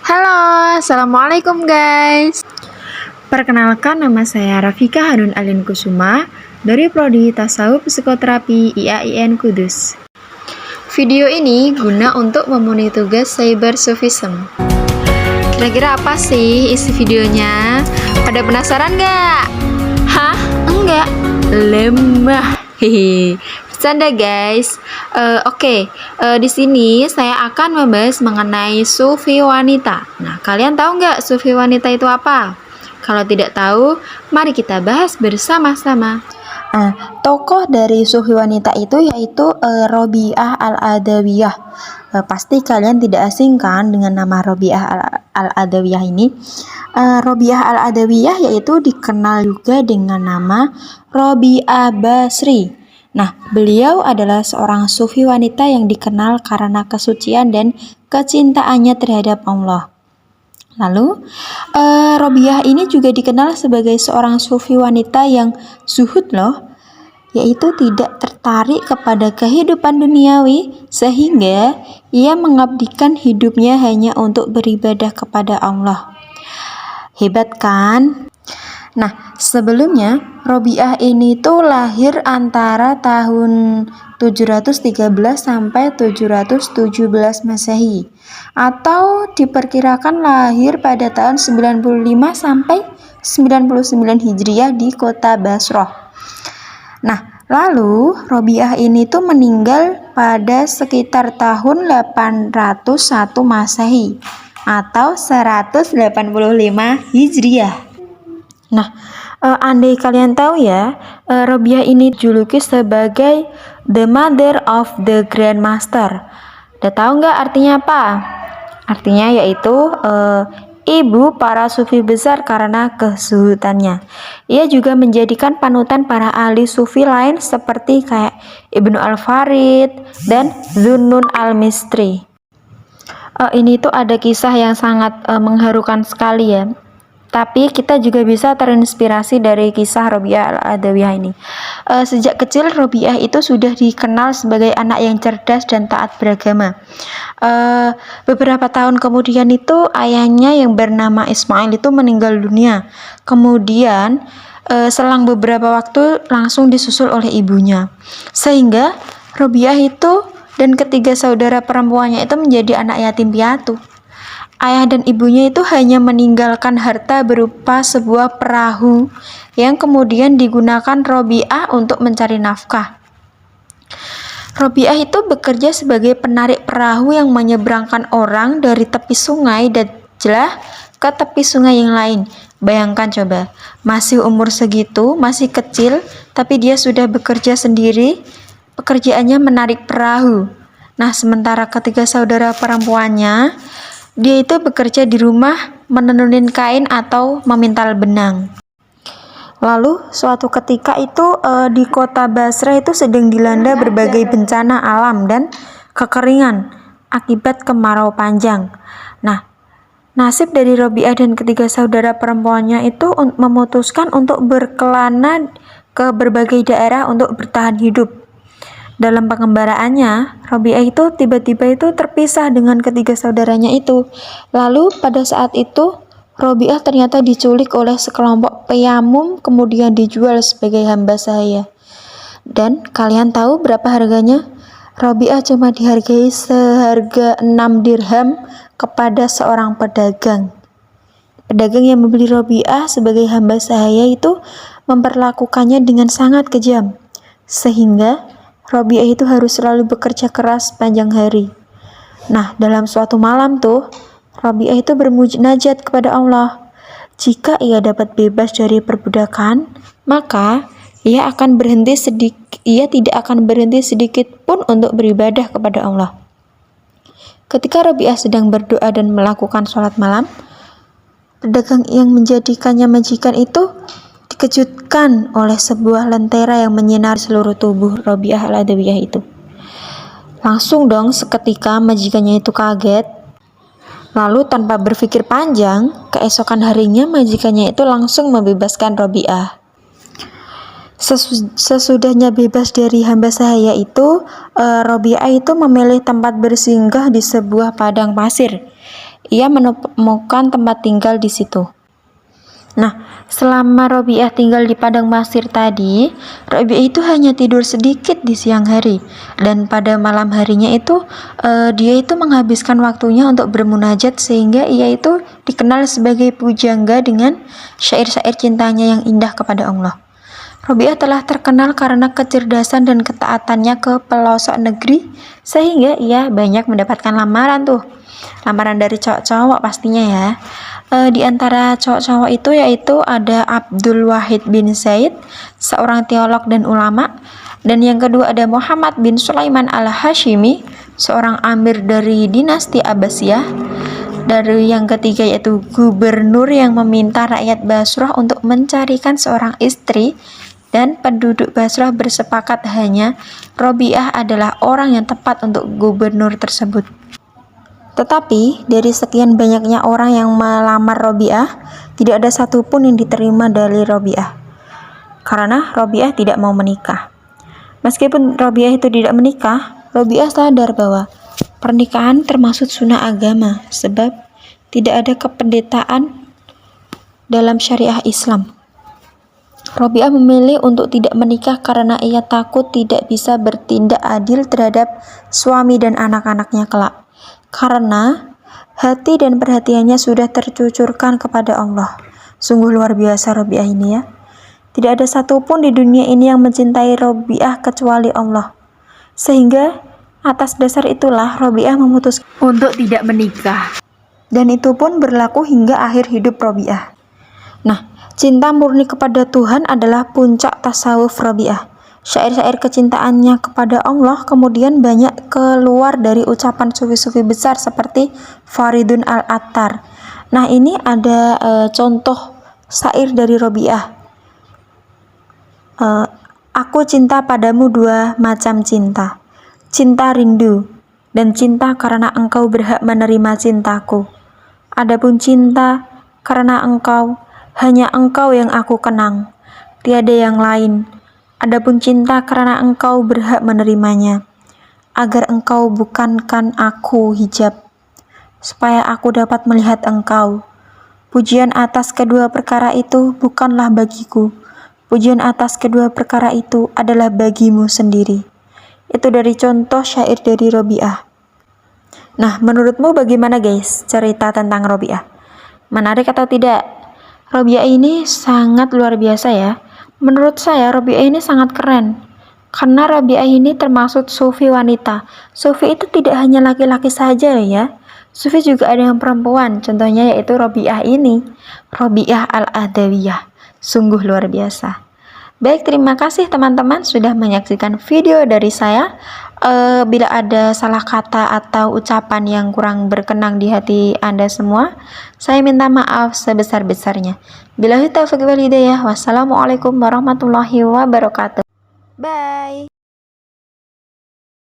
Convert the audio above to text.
Halo, Assalamualaikum guys. Perkenalkan, nama saya Rafika Hanun Alin Kusuma dari Prodi Tasawuf Psikoterapi IAIN Kudus. Video ini guna untuk memenuhi tugas Cyber Sufism. Kira-kira apa sih isi videonya? Pada penasaran nggak? Hah? Enggak? Lemah. Hehe. Bercanda guys. Oke. Di sini saya akan membahas mengenai sufi wanita. Nah, kalian tahu nggak sufi wanita itu apa? Kalau tidak tahu, mari kita bahas bersama-sama. Tokoh dari sufi wanita itu yaitu Robiah Al-Adawiyah. Pasti kalian tidak asing kan dengan nama Robiah Al-Adawiyah ini. Robiah Al-Adawiyah yaitu dikenal juga dengan nama Robiah Basri. Nah, beliau adalah seorang sufi wanita yang dikenal karena kesucian dan kecintaannya terhadap Allah. Lalu, Robiah ini juga dikenal sebagai seorang sufi wanita yang zuhud loh, yaitu tidak tertarik kepada kehidupan duniawi sehingga ia mengabdikan hidupnya hanya untuk beribadah kepada Allah. Hebat kan? Nah, sebelumnya Robiah ini tuh lahir antara tahun 713 sampai 717 Masehi, atau diperkirakan lahir pada tahun 95 sampai 99 Hijriah di kota Basrah. Nah, lalu Robiah ini tuh meninggal pada sekitar tahun 801 Masehi atau 185 Hijriah. Nah, andai kalian tahu ya, Robiah ini dijuluki sebagai the mother of the Grand Master. Udah tahu nggak artinya apa? Artinya yaitu ibu para sufi besar karena kezuhudannya. Ia juga menjadikan panutan para ahli sufi lain seperti kayak Ibnu Al-Farid dan Zunnun Al-Mistri. Ini tuh ada kisah yang sangat mengharukan sekali ya. Tapi kita juga bisa terinspirasi dari kisah Robiah Al-Adawiyah ini. Sejak kecil Robiah itu sudah dikenal sebagai anak yang cerdas dan taat beragama. Beberapa tahun kemudian itu ayahnya yang bernama Ismail itu meninggal dunia. Kemudian selang beberapa waktu langsung disusul oleh ibunya. Sehingga Robiah itu dan ketiga saudara perempuannya itu menjadi anak yatim piatu. Ayah dan ibunya itu hanya meninggalkan harta berupa sebuah perahu yang kemudian digunakan Robiah untuk mencari nafkah. Robiah itu bekerja sebagai penarik perahu yang menyeberangkan orang dari tepi sungai Dajlah ke tepi sungai yang lain. Bayangkan coba, masih umur segitu, masih kecil, tapi dia sudah bekerja sendiri, pekerjaannya menarik perahu. Nah, sementara ketiga saudara perempuannya, dia itu bekerja di rumah menenunin kain atau memintal benang. Lalu suatu ketika itu di kota Basrah itu sedang dilanda berbagai bencana alam dan kekeringan akibat kemarau panjang. Nah, nasib dari Robiah dan ketiga saudara perempuannya itu memutuskan untuk berkelana ke berbagai daerah untuk bertahan hidup. Dalam pengembaraannya, Robiah itu tiba-tiba itu terpisah dengan ketiga saudaranya itu. Lalu pada saat itu, Robiah ternyata diculik oleh sekelompok peyamum kemudian dijual sebagai hamba sahaya. Dan kalian tahu berapa harganya? Robiah cuma dihargai seharga 6 dirham kepada seorang pedagang. Pedagang yang membeli Robiah sebagai hamba sahaya itu memperlakukannya dengan sangat kejam. Sehingga Robiah itu harus selalu bekerja keras sepanjang hari. Nah, dalam suatu malam tuh, Robiah itu bermunajat kepada Allah. Jika ia dapat bebas dari perbudakan, maka ia tidak akan berhenti sedikit pun untuk beribadah kepada Allah. Ketika Robiah sedang berdoa dan melakukan sholat malam, pedagang yang menjadikannya majikan itu dikejutkan oleh sebuah lentera yang menyinari seluruh tubuh Robiah Al-Adawiyah itu. Langsung dong seketika majikannya itu kaget. Lalu tanpa berpikir panjang, keesokan harinya majikannya itu langsung membebaskan Robiah. Sesudahnya bebas dari hamba sahaya itu, Robiah itu memilih tempat bersinggah di sebuah padang pasir. ia menemukan tempat tinggal di situ. Nah, selama Robiah tinggal di padang pasir tadi, Robiah itu hanya tidur sedikit di siang hari, dan pada malam harinya itu dia itu menghabiskan waktunya untuk bermunajat, sehingga ia itu dikenal sebagai pujangga dengan syair-syair cintanya yang indah kepada Allah. Robiah telah terkenal karena kecerdasan dan ketaatannya ke pelosok negeri, sehingga ia banyak mendapatkan lamaran dari cowok-cowok pastinya ya. Di antara cowok-cowok itu yaitu ada Abdul Wahid bin Zaid, seorang teolog dan ulama, dan yang kedua ada Muhammad bin Sulaiman al-Hashimi, seorang amir dari dinasti Abbasiyah. Dari yang ketiga yaitu gubernur yang meminta rakyat Basrah untuk mencarikan seorang istri, dan penduduk Basrah bersepakat hanya Robiah adalah orang yang tepat untuk gubernur tersebut. Tetapi dari sekian banyaknya orang yang melamar Robiah, tidak ada satupun yang diterima dari Robiah, karena Robiah tidak mau menikah. Meskipun Robiah itu tidak menikah, Robiah sadar bahwa pernikahan termasuk sunnah agama, sebab tidak ada kependetaan dalam syariah Islam. Robiah memilih untuk tidak menikah karena ia takut tidak bisa bertindak adil terhadap suami dan anak-anaknya kelak, karena hati dan perhatiannya sudah tercucurkan kepada Allah. Sungguh luar biasa Robiah ini ya. Tidak ada satupun di dunia ini yang mencintai Robiah kecuali Allah. Sehingga atas dasar itulah Robiah memutuskan untuk tidak menikah. Dan itu pun berlaku hingga akhir hidup Robiah. Nah, cinta murni kepada Tuhan adalah puncak tasawuf Robiah. Syair-syair kecintaannya kepada Allah kemudian banyak keluar dari ucapan sufi-sufi besar seperti Faridun al-Attar. Nah, ini ada contoh syair dari Robiah. Aku cinta padamu dua macam cinta. Cinta rindu dan cinta karena engkau berhak menerima cintaku. Adapun cinta karena engkau, hanya engkau yang aku kenang, tiada yang lain. Adapun cinta karena engkau berhak menerimanya, agar engkau bukankan aku hijab, supaya aku dapat melihat engkau. Pujian atas kedua perkara itu bukanlah bagiku. Pujian atas kedua perkara itu adalah bagimu sendiri. Itu dari contoh syair dari Robiah. Nah, menurutmu bagaimana guys cerita tentang Robiah? Menarik atau tidak? Robiah ini sangat luar biasa ya. Menurut saya Robiah ini sangat keren, karena Robiah ini termasuk sufi wanita. Sufi itu tidak hanya laki-laki saja ya, sufi juga ada yang perempuan, contohnya yaitu Robiah ini, Robiah al-Adawiyah. Sungguh luar biasa. Baik, terima kasih teman-teman sudah menyaksikan video dari saya. Bila ada salah kata atau ucapan yang kurang berkenan di hati Anda semua, saya minta maaf sebesar-besarnya. Billahi taufiq wal hidayah. Wassalamualaikum warahmatullahi wabarakatuh. Bye.